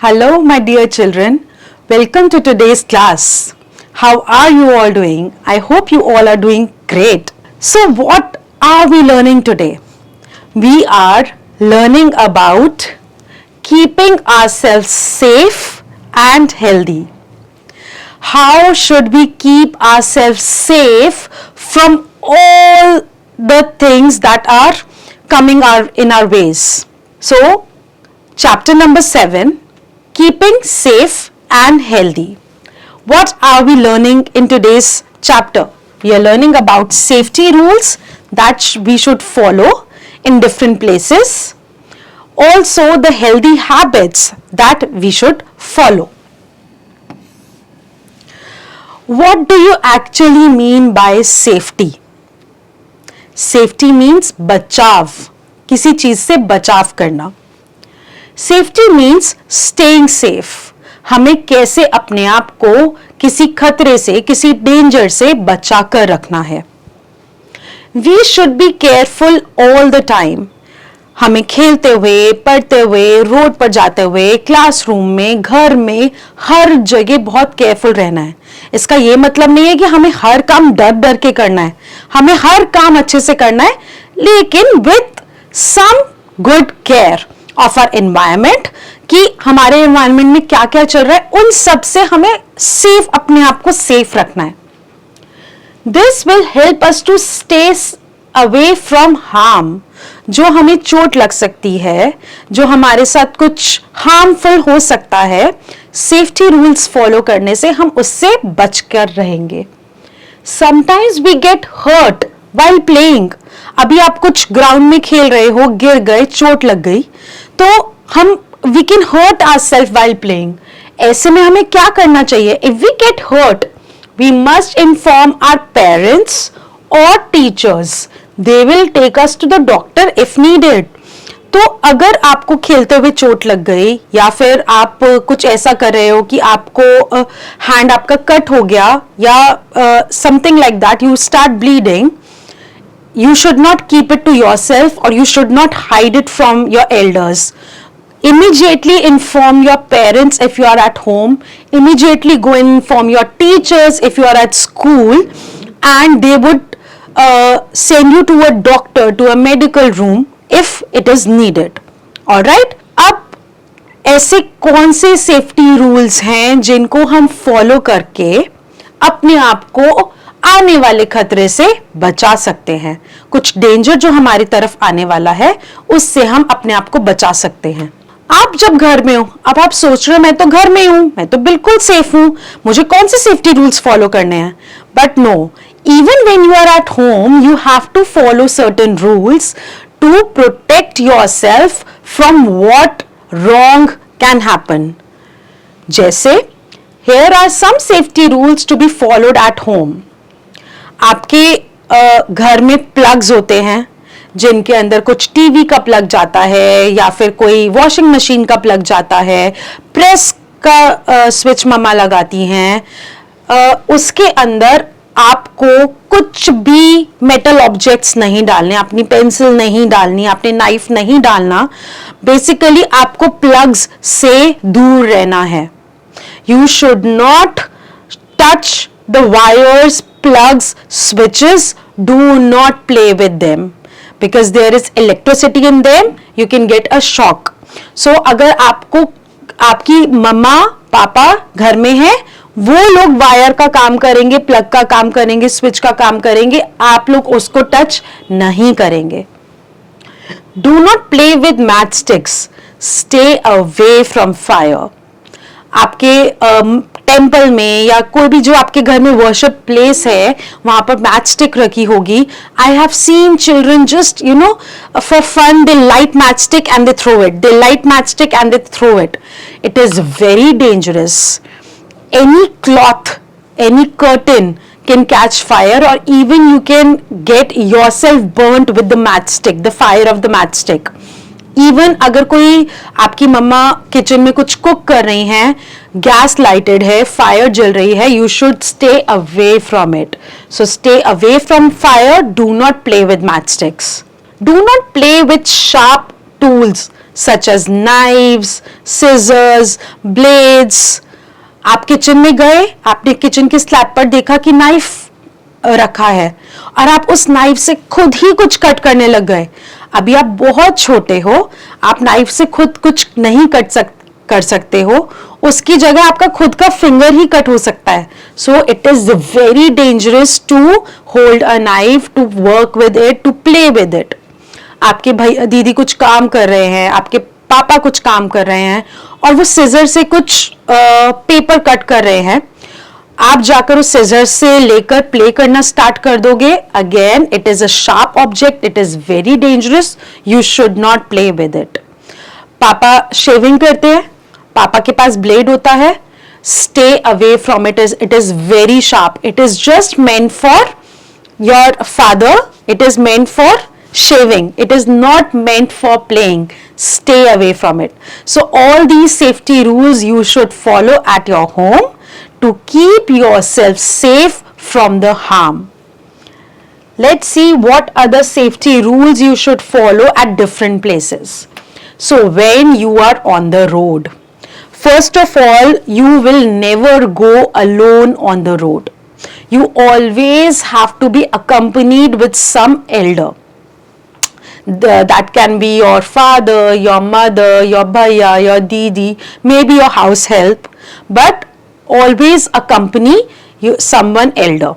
Hello, my dear children. Welcome to today's class. How are you all doing? I hope you all are doing great. So, what are we learning today? We are learning about keeping ourselves safe and healthy. How should we keep ourselves safe from all the things that are coming in our ways? So, chapter number 7, keeping safe and healthy. What are we learning in today's chapter? We are learning about safety rules that we should follow in different places. Also, the healthy habits that we should follow. What do you actually mean by safety? Safety means बचाव, किसी चीज से बचाव करना. Safety means staying safe. हमें कैसे अपने आप को किसी खतरे से, किसी डेंजर से बचा कर रखना है. We should be careful all the time. हमें खेलते हुए, पढ़ते हुए, रोड पर जाते हुए, क्लासरूम में, घर में, हर जगह बहुत केयरफुल रहना है. इसका ये मतलब नहीं है कि हमें हर काम डर डर के करना है. हमें हर काम अच्छे से करना है, लेकिन with some good care of our environment, कि हमारे एनवायरमेंट में क्या क्या चल रहा है, उन सब से हमें सेफ, अपने आप को सेफ रखना है. This will help us to stay away from harm. जो हमें चोट लग सकती है, जो हमारे साथ कुछ हार्मफुल हो सकता है, सेफ्टी रूल्स फॉलो करने से हम उससे बचकर रहेंगे. Sometimes we get hurt while playing. अभी आप कुछ ग्राउंड में खेल रहे हो, गिर गए, चोट लग गई, तो हम we can hurt ourselves while playing. ऐसे में हमें क्या करना चाहिए? If we get hurt, we must inform our parents और teachers. They will take us to the doctor if needed. तो अगर आपको खेलते हुए चोट लग गई, या फिर आप कुछ ऐसा कर रहे हो कि आपको हैंड आपका कट हो गया, या something like that, you start bleeding, you should not keep it to yourself, or you should not hide it from your elders. Immediately inform your parents if you are at home. Immediately go and inform your teachers if you are at school, and they would send you to a doctor, to a medical room if it is needed. All right? अब ऐसे कौन से safety rules हैं जिनको हम follow करके अपने आप को आने वाले खतरे से बचा सकते हैं? कुछ डेंजर जो हमारी तरफ आने वाला है, उससे हम अपने आप को बचा सकते हैं. आप जब घर में हो, अब आप सोच रहे हो मैं तो घर में हूं, मैं तो बिल्कुल सेफ हूं, मुझे कौन से सेफ्टी रूल्स फॉलो करने हैं? But no, even when you are at home, you have to follow certain rules to protect yourself from what wrong can happen. जैसे, here are some safety rules to be followed at home. आपके घर में plugs होते हैं, जिनके अंदर कुछ TV का प्लग जाता है, या फिर कोई वॉशिंग मशीन का प्लग जाता है, प्रेस का स्विच मम्मा लगाती हैं. उसके अंदर आपको कुछ भी मेटल ऑब्जेक्ट्स नहीं डालने, अपनी पेंसिल नहीं डालनी, अपने नाइफ नहीं डालना. बेसिकली आपको प्लग्स से दूर रहना है. You should not touch the wires, plugs, switches. Do not play with them because there is electricity in them. You can get a shock. So अगर आपको आपकी मम्मा पापा घर में है, वो लोग वायर का काम करेंगे, प्लग का काम करेंगे, स्विच का काम करेंगे, आप लोग उसको टच नहीं करेंगे. Do not play with matchsticks. Stay away from fire. आपके टेम्पल में या कोई भी जो आपके घर में वर्शिप प्लेस है, वहां पर मैच स्टिक रखी होगी. I have seen children just for fun they light match stick and they throw it. They light match stick and they throw it. It is very dangerous. Any cloth, any curtain can catch fire, or even you can get yourself burnt with the matchstick, the fire of the matchstick. Even अगर कोई आपकी मम्मा kitchen में कुछ cook कर रही हैं, gas lighted है, fire जल रही है, you should stay away from it. So stay away from fire. Do not play with matchsticks. Do not play with sharp tools such as knives, scissors, blades. आप kitchen में गए, आपने kitchen के slab पर देखा कि नाइफ रखा है और आप उस नाइफ से खुद ही कुछ कट करने लग गए. अभी आप बहुत छोटे हो, आप नाइफ से खुद कुछ नहीं कर सकते हो, उसकी जगह आपका खुद का फिंगर ही कट हो सकता है. So it is very dangerous to hold a knife, to work with it, to play with it. आपके भाई दीदी कुछ काम कर रहे हैं, आपके पापा कुछ काम कर रहे हैं और वो सीजर से कुछ पेपर कट कर रहे हैं, आप जाकर उस सीजर से लेकर प्ले करना स्टार्ट कर दोगे. Again it is a sharp object, it is very dangerous, you should not play with it. पापा शेविंग करते हैं, पापा के पास ब्लेड होता है, stay away from it. It is very sharp, it is just meant for your father, it is meant for shaving, it is not meant for playing. Stay away from it. So all these safety rules you should follow at your home to keep yourself safe from the harm. Let's see what other safety rules you should follow at different places. So when you are on the road, first of all, you will never go alone on the road. You always have to be accompanied with some elder. That can be your father, your mother, your bhaiya, your didi, maybe your house help, but always accompany someone elder.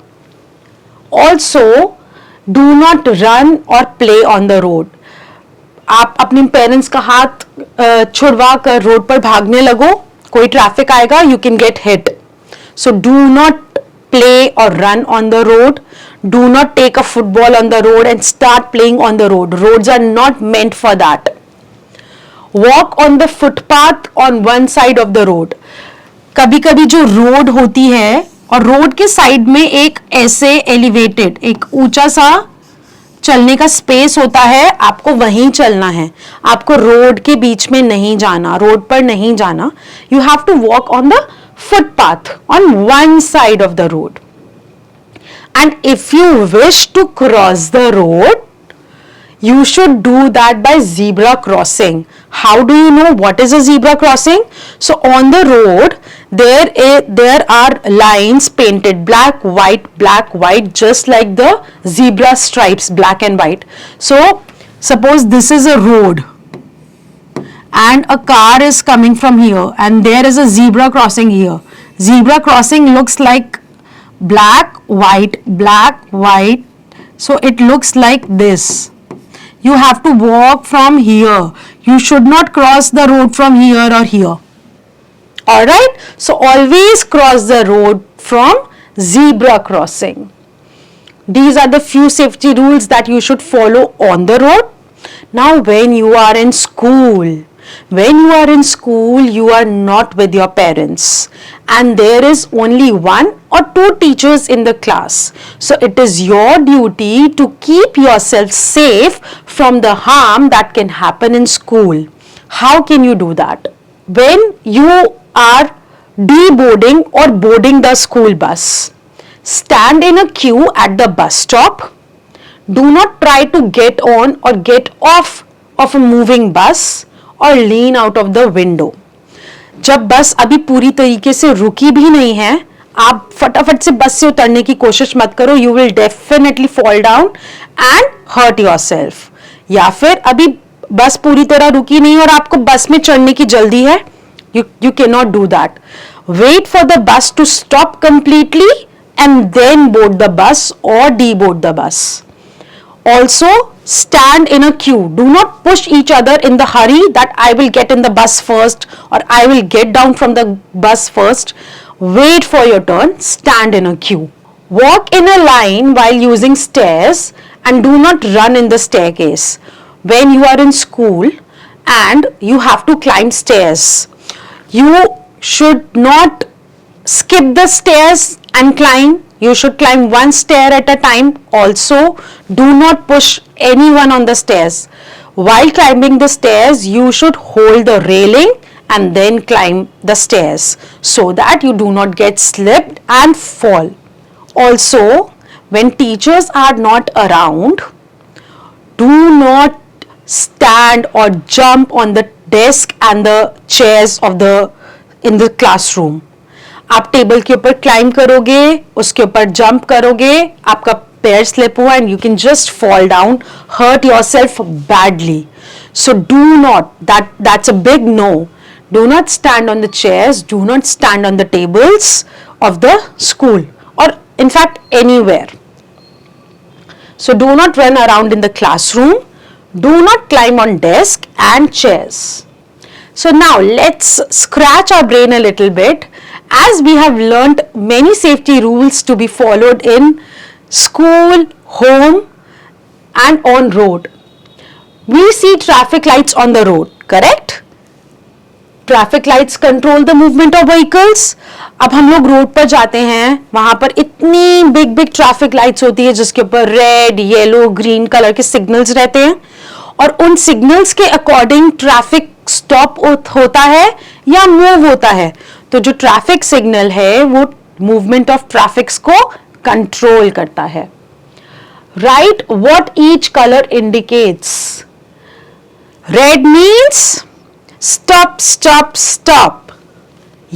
Also, do not run or play on the road. आप अपने parents का हाथ छुड़वा कर road पर भागने लगो, कोई ट्रैफिक आएगा, you can get hit. So do not play or run on the road. Do not take a football on the road and start playing on the road. Roads are not meant for that. Walk on the footpath on one side of the road. कभी कभी जो road होती है और road के side में एक ऐसे एलिवेटेड, एक ऊंचा सा चलने का स्पेस होता है, आपको वहीं चलना है, आपको रोड के बीच में नहीं जाना, रोड पर नहीं जाना. You have to walk on the footpath on one side of the road. And if you wish to cross the road, you should do that by zebra crossing. How do you know what is a zebra crossing? So on the road there are lines painted black, white, just like the zebra stripes, black and white. So suppose this is a road and a car is coming from here and there is a zebra crossing here. Zebra crossing looks like black, white. So it looks like this. You have to walk from here. You should not cross the road from here or here. Alright? So always cross the road from zebra crossing. These are the few safety rules that you should follow on the road. Now when you are in school, you are not with your parents and there is only one or two teachers in the class. So it is your duty to keep yourself safe from the harm that can happen in school. How can you do that? When you are deboarding or boarding the school bus, stand in a queue at the bus stop. Do not try to get on or get off of a moving bus और लीन out of the window. जब बस अभी पूरी तरीके से रुकी भी नहीं है, आप फटाफट से बस से उतरने की कोशिश मत करो. You will definitely fall down and hurt yourself. या फिर अभी बस पूरी तरह रुकी नहीं और आपको बस में चढ़ने की जल्दी है, you can not do that. Wait for the bus to stop completely and then board the bus or deboard the bus. Also, stand in a queue. Do not push each other in the hurry that I will get in the bus first or I will get down from the bus first. Wait for your turn. Stand in a queue. Walk in a line while using stairs and do not run in the staircase. When you are in school and you have to climb stairs, you should not skip the stairs and climb. You should climb one stair at a time. Also, do not push anyone on the stairs. While climbing the stairs, you should hold the railing and then climb the stairs so that you do not get slipped and fall. Also, when teachers are not around, do not stand or jump on the desk and the chairs of the in the classroom. आप table के ऊपर climb करोगे, उसके ऊपर jump करोगे, आपका पैर slip हुआ and you can just fall down, hurt yourself badly. So do not, that's a big no. Do not stand on the chairs, do not stand on the tables of the school or in fact anywhere. So do not run around in the classroom, do not climb on desk and chairs. So now let's scratch our brain a little bit, as we have learnt many safety rules to be followed in school, home and on road. We see traffic lights on the road, correct? Traffic lights control the movement of vehicles. अब हम लोग road पर जाते हैं, वहां पर इतनी big big traffic lights होती है जिसके ऊपर रेड, येलो, ग्रीन कलर के सिग्नल्स रहते हैं और उन सिग्नल्स के अकॉर्डिंग ट्रैफिक स्टॉप होता है या मूव होता है. तो जो ट्रैफिक सिग्नल है वो मूवमेंट ऑफ ट्रैफिक्स को कंट्रोल करता है. Right what each colour indicates. Red means stop, stop, stop.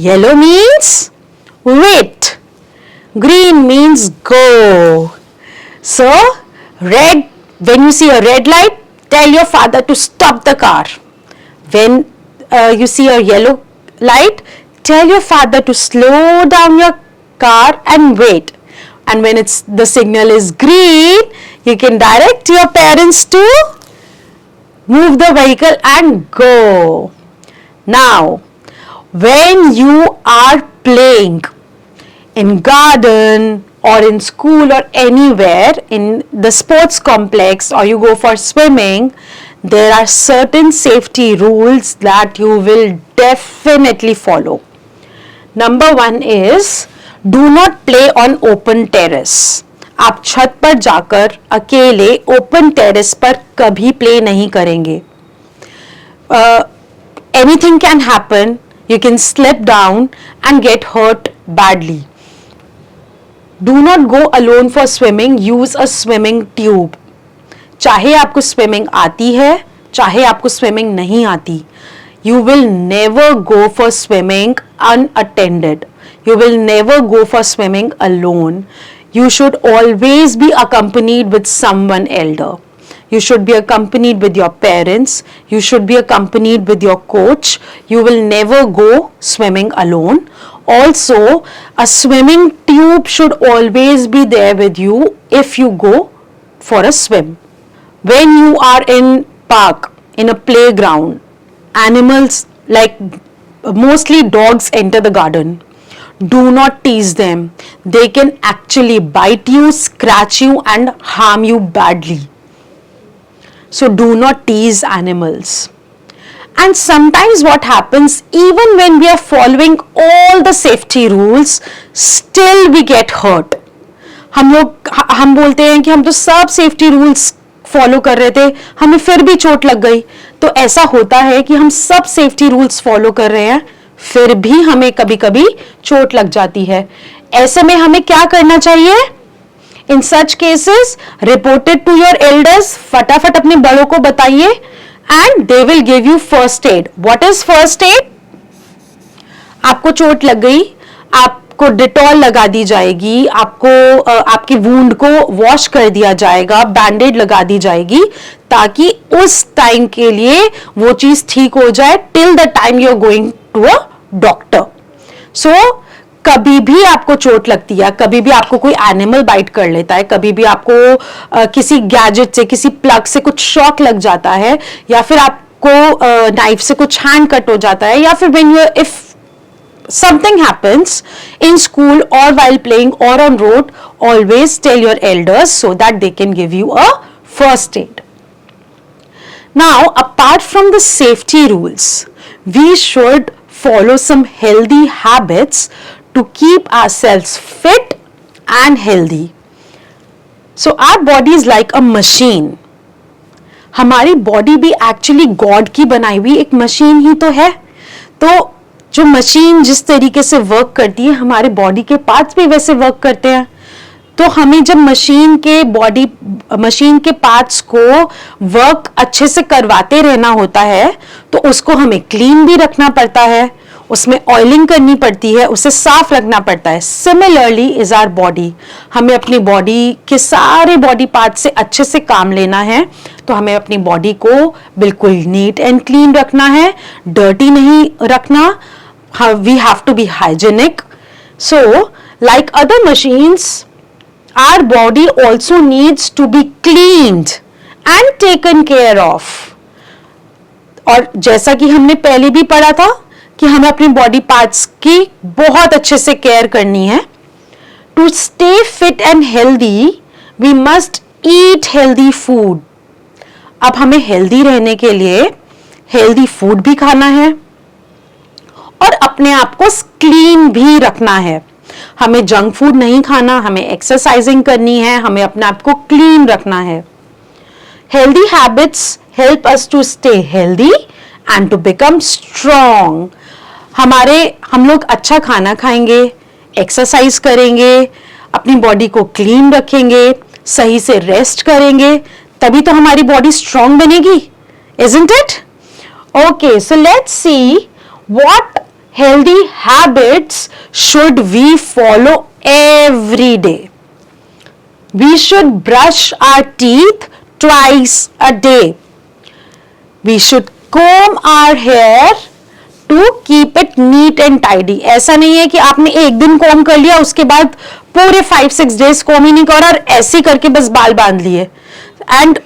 Yellow means wait. Green means go. So, red, when you see a red light, tell your father to stop the car. When you see a yellow light, tell your father to slow down your car and wait. And when the signal is green, you can direct your parents to move the vehicle and go. Now, when you are playing in garden or in school or anywhere in the sports complex or you go for swimming, there are certain safety rules that you will definitely follow. Number one is do not play on open terrace. आप छत पर जाकर अकेले open terrace पर कभी play नहीं करेंगे. Anything can happen, you can slip down and get hurt badly. Do not go alone for swimming, use a swimming tube. चाहे आपको स्विमिंग आती है, चाहे आपको स्विमिंग नहीं आती, you will never go for swimming unattended. You will never go for swimming alone. You should always be accompanied with someone elder. You should be accompanied with your parents. You should be accompanied with your coach. You will never go swimming alone. Also, a swimming tube should always be there with you if you go for a swim. When you are in park, in a playground, animals like mostly dogs enter the garden. Do not tease them. They can actually bite you, scratch you and harm you badly. So do not tease animals. And sometimes what happens, even when we are following all the safety rules, still we get hurt. हम बोलते हैं कि हम तो सब safety rules follow कर रहे थे, हमें फिर भी चोट लग गई. तो ऐसा होता है कि हम सब सेफ्टी रूल्स फॉलो कर रहे हैं, फिर भी हमें कभी कभी चोट लग जाती है. ऐसे में हमें क्या करना चाहिए? In such cases, report it to your elders. फटाफट अपने बड़ों को बताइए and they will give you first aid. What is first aid? आपको चोट लग गई, आपको डिटॉल लगा दी जाएगी, आपको आपकी वूंड को वॉश कर दिया जाएगा, बैंडेड लगा दी जाएगी ताकि उस टाइम के लिए वो चीज ठीक हो जाए, till the time you are going to a doctor. सो कभी भी आपको चोट लगती है, कभी भी आपको कोई एनिमल बाइट कर लेता है, कभी भी आपको किसी गैजेट से, किसी प्लग से कुछ शॉक लग जाता है, या फिर आपको नाइफ से कुछ हैंड कट हो जाता है, या फिर when you if something happens in school or while playing or on road, always tell your elders so that they can give you a first aid. Now, apart from the safety rules, we should follow some healthy habits to keep ourselves fit and healthy. So our body is like a machine. हमारी body भी actually God की बनाई हुई एक machine ही तो है. तो जो मशीन जिस तरीके से वर्क करती है, हमारे बॉडी के पार्ट्स भी वैसे वर्क करते हैं. तो हमें जब मशीन के पार्ट्स को वर्क अच्छे से करवाते रहना होता है, तो उसको हमें क्लीन भी रखना पड़ता है, उसमें ऑयलिंग करनी पड़ती है, उसे साफ रखना पड़ता है। सिमिलरली इज आवर बॉडी, हमें अपनी बॉडी के सारे बॉडी पार्ट से अच्छे से काम लेना है, तो हमें अपनी बॉडी को बिल्कुल नीट एंड क्लीन रखना है, डर्टी नहीं रखना। We have to be hygienic. So like other machines, our body also needs to be cleaned and taken care of. और जैसा कि हमने पहले भी पढ़ा था कि हमें अपनी बॉडी पार्ट्स की बहुत अच्छे से केयर करनी है। To stay fit and healthy we must eat healthy food. अब हमें हेल्दी रहने के लिए हेल्दी फूड भी खाना है और अपने आप को क्लीन भी रखना है। हमें जंक फूड नहीं खाना, हमें एक्सरसाइजिंग करनी है, हमें अपने आप को क्लीन रखना है। Healthy habits help us to stay healthy and to become strong. हम लोग अच्छा खाना खाएंगे, एक्सरसाइज करेंगे, अपनी बॉडी को क्लीन रखेंगे, सही से रेस्ट करेंगे, तभी तो हमारी बॉडी स्ट्रॉन्ग बनेगी, isn't it? Okay, so let's see what healthy habits should we follow every day. We should brush our teeth twice a day. We should comb our hair to keep it neat and tidy. ऐसा नहीं है कि आपने एक दिन com कर लिया, उसके बाद पूरे 5-6 डेज कॉम ही नहीं करा और ऐसे ही करके बस बाल बांध लिए, and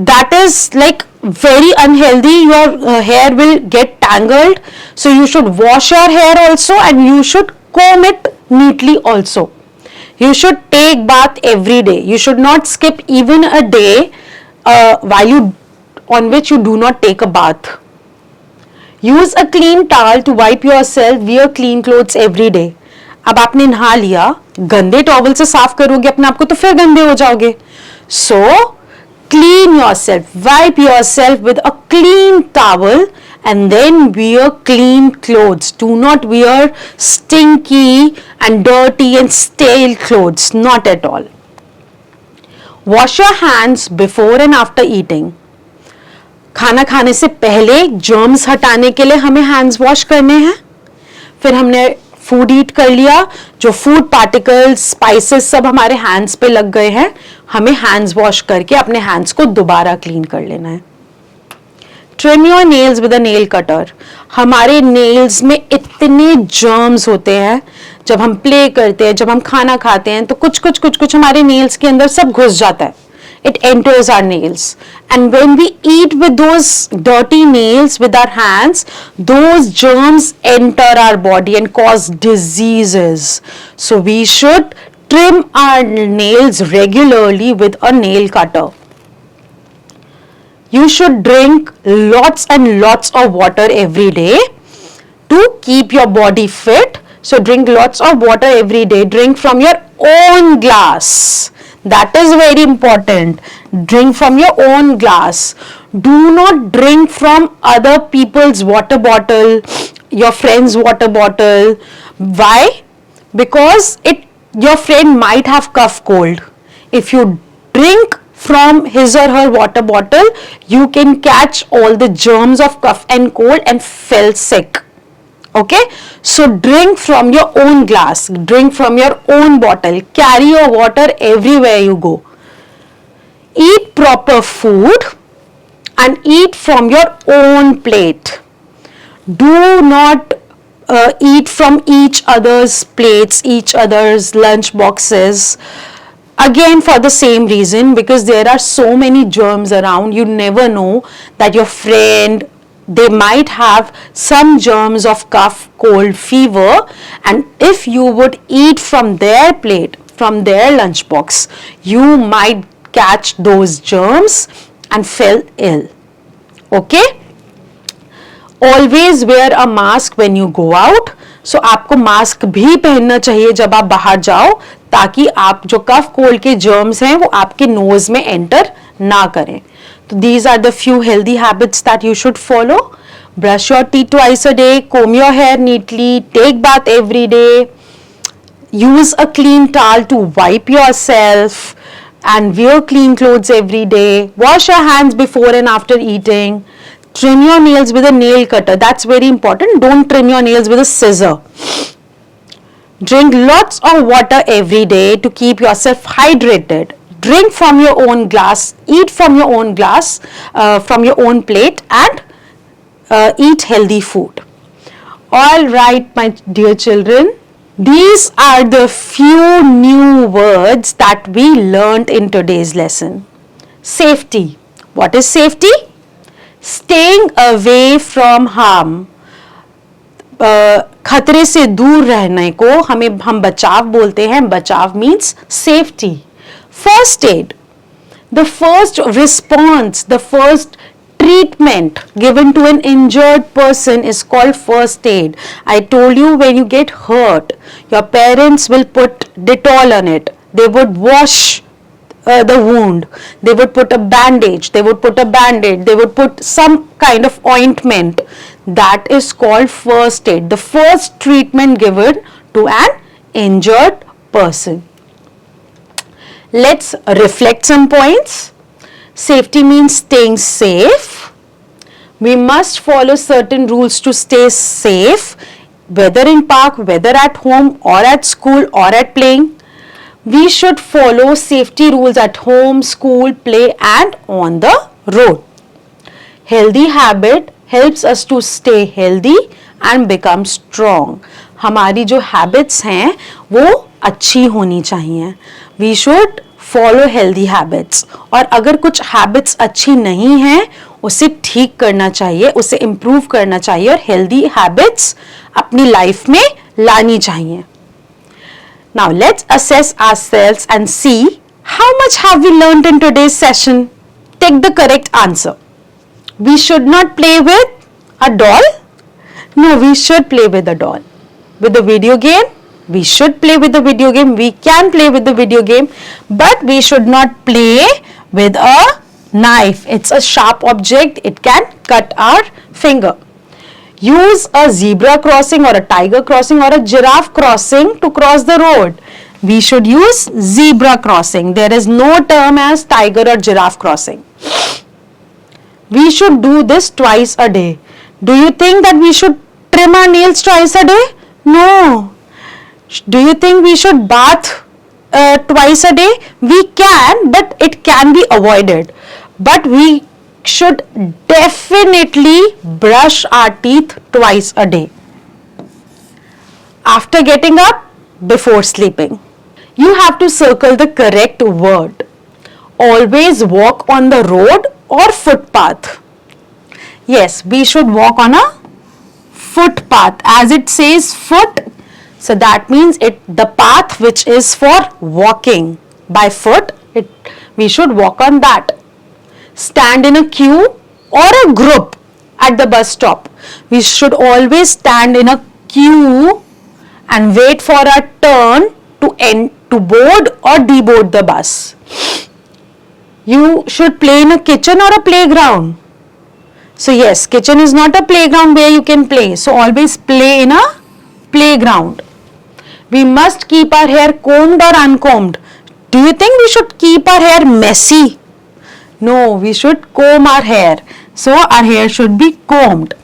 that is like very unhealthy. Your hair will get tangled, so you should wash your hair also and you should comb it neatly also. You should take bath every day. You should not skip even a day on which you do not take a bath. Use a clean towel to wipe yourself. Wear clean clothes every day. अब आपने नहा लिया, गंदे towel से साफ करोगे अपने आप को तो फिर गंदे हो जाओगे। So clean yourself, wipe yourself with a clean towel and then wear clean clothes. Do not wear stinky and dirty and stale clothes, not at all. Wash your hands before and after eating. खाना खाने से पहले germs हटाने के लिए हमें hands wash करने हैं। फिर हमने फूड ईट कर लिया, जो फूड पार्टिकल्स, स्पाइसेस सब हमारे हैंड्स पे लग गए हैं, हमें हैंड्स वॉश करके अपने हैंड्स को दोबारा क्लीन कर लेना है। Trim your nails with a nail cutter. हमारे नेल्स में इतने जर्म्स होते हैं, जब हम प्ले करते हैं, जब हम खाना खाते हैं, तो कुछ हमारे नेल्स के अंदर सब घुस जाता है। It enters our nails, and when we eat with those dirty nails with our hands, those germs enter our body and cause diseases. So we should trim our nails regularly with a nail cutter. You should drink lots and lots of water every day to keep your body fit. So drink lots of water every day. Drink from your own glass. That is very important. Drink from your own glass. Do not drink from other people's water bottle, your friend's water bottle. Why? Because your friend might have cough cold. If you drink from his or her water bottle, you can catch all the germs of cough and cold and fell sick. Okay, so drink from your own glass, drink from your own bottle, carry your water everywhere you go. Eat proper food and eat from your own plate. Do not eat from each other's plates, each other's lunch boxes. Again, for the same reason, because there are so many germs around, you never know that your friend, they might have some germs of cough, cold, fever, and if you would eat from their plate, from their lunch box, you might catch those germs and fall ill. Okay? Always wear a mask when you go out. So आपको mask भी पहनना चाहिए जब आप बाहर जाओ, ताकि आप जो कफ कोल्ड के जर्म्स हैं वो आपके नोज में एंटर ना करें। So these are the few healthy habits that you should follow. Brush your teeth twice a day, comb your hair neatly, take bath every day, use a clean towel to wipe yourself and wear clean clothes every day. Wash your hands before and after eating. Trim your nails with a nail cutter. That's very important. Don't trim your nails with a scissor. Drink lots of water every day to keep yourself hydrated. Drink from your own glass. Eat from your own glass, from your own plate, and eat healthy food. All right, my dear children. These are the few new words that we learned in today's lesson. Safety. What is safety? Staying away from harm. खतरे से दूर रहने को हम बचाव बोलते हैं. बचाव means safety. First aid. The first response, the first treatment given to an injured person is called first aid. I told you, when you get hurt, your parents will put Dettol on it. They would wash the wound. They would put a bandage. They would put a band-aid. They would put some kind of ointment. That is called first aid. The first treatment given to an injured person. Let's reflect some points. Safety means staying safe. We must follow certain rules to stay safe, whether in park, whether at home or at school or at playing. We should follow safety rules at home, school, play and on the road. Healthy habit helps us to stay healthy and become strong. हमारी जो habits हैं वो अच्छी होनी चाहिए. We should follow healthy habits. और अगर कुछ habits अच्छी नहीं हैं उसे ठीक करना चाहिए, उसे improve करना चाहिए और healthy habits अपनी life में लानी चाहिए. Now let's assess ourselves and see how much have we learned in today's session. Take the correct answer. We should not play with a doll. No, we should play with a doll. With the video game, we should play with the video game. We can play with the video game, but we should not play with a knife. It's a sharp object. It can cut our finger. Use a zebra crossing or a tiger crossing or a giraffe crossing to cross the road. We should use zebra crossing. There is no term as tiger or giraffe crossing. We should do this twice a day. Do you think that we should trim our nails twice a day? No. Do you think we should bath twice a day? We can, but it can be avoided. But we should definitely brush our teeth twice a day. After getting up, before sleeping. You have to circle the correct word. Always walk on the road or footpath. Yes, we should walk on a footpath. As it says foot, so that means the path which is for walking by foot, we should walk on that. Stand in a queue or a group at the bus stop. We should always stand in a queue and wait for our turn to board or deboard the bus. You should play in a kitchen or a playground. So yes, kitchen is not a playground where you can play. So always play in a playground. We must keep our hair combed or uncombed. Do you think we should keep our hair messy? No, we should comb our hair. So our hair should be combed.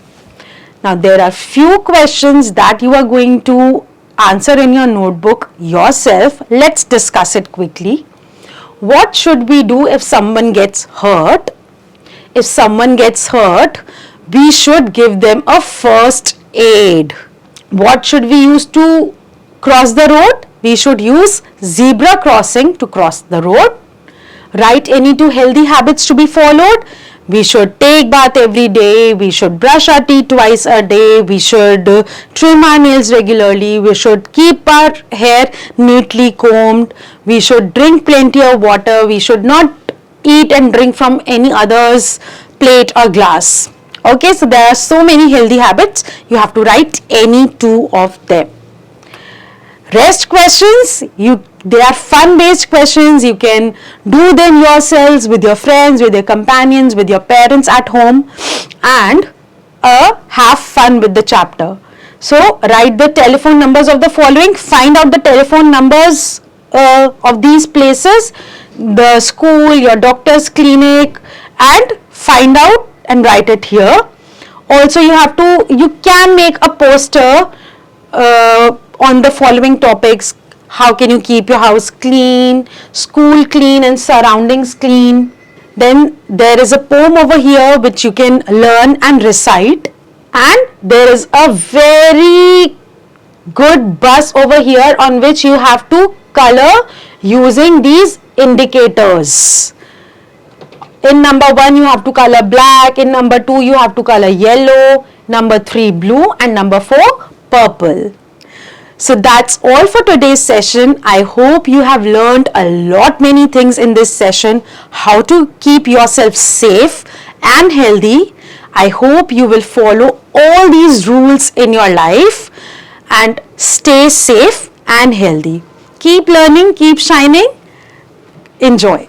Now there are few questions that you are going to answer in your notebook yourself. Let's discuss it quickly. What should we do if someone gets hurt? If someone gets hurt, we should give them a first aid. What should we use to cross the road? We should use zebra crossing to cross the road. Write any 2 healthy habits to be followed. We should take bath every day. We should brush our teeth twice a day. We should trim our nails regularly. We should keep our hair neatly combed. We should drink plenty of water. We should not eat and drink from any other's plate or glass. Okay, so there are so many healthy habits. You have to write any 2 of them. Rest questions, they are fun based questions. You can do them yourselves with your friends, with your companions, with your parents at home and have fun with the chapter. So write the telephone numbers of the following. Find out the telephone numbers of these places, the school, your doctor's clinic, and find out and write it here. Also you can make a poster on the following topics. How can you keep your house clean, school clean, and surroundings clean. Then there is a poem over here which you can learn and recite, and there is a very good bus over here on which you have to color using these indicators. In number 1 you have to color black, in number 2 you have to color yellow, number 3 blue, and number 4 purple. So that's all for today's session. I hope you have learned a lot many things in this session, how to keep yourself safe and healthy. I hope you will follow all these rules in your life and stay safe and healthy. Keep learning, keep shining. Enjoy.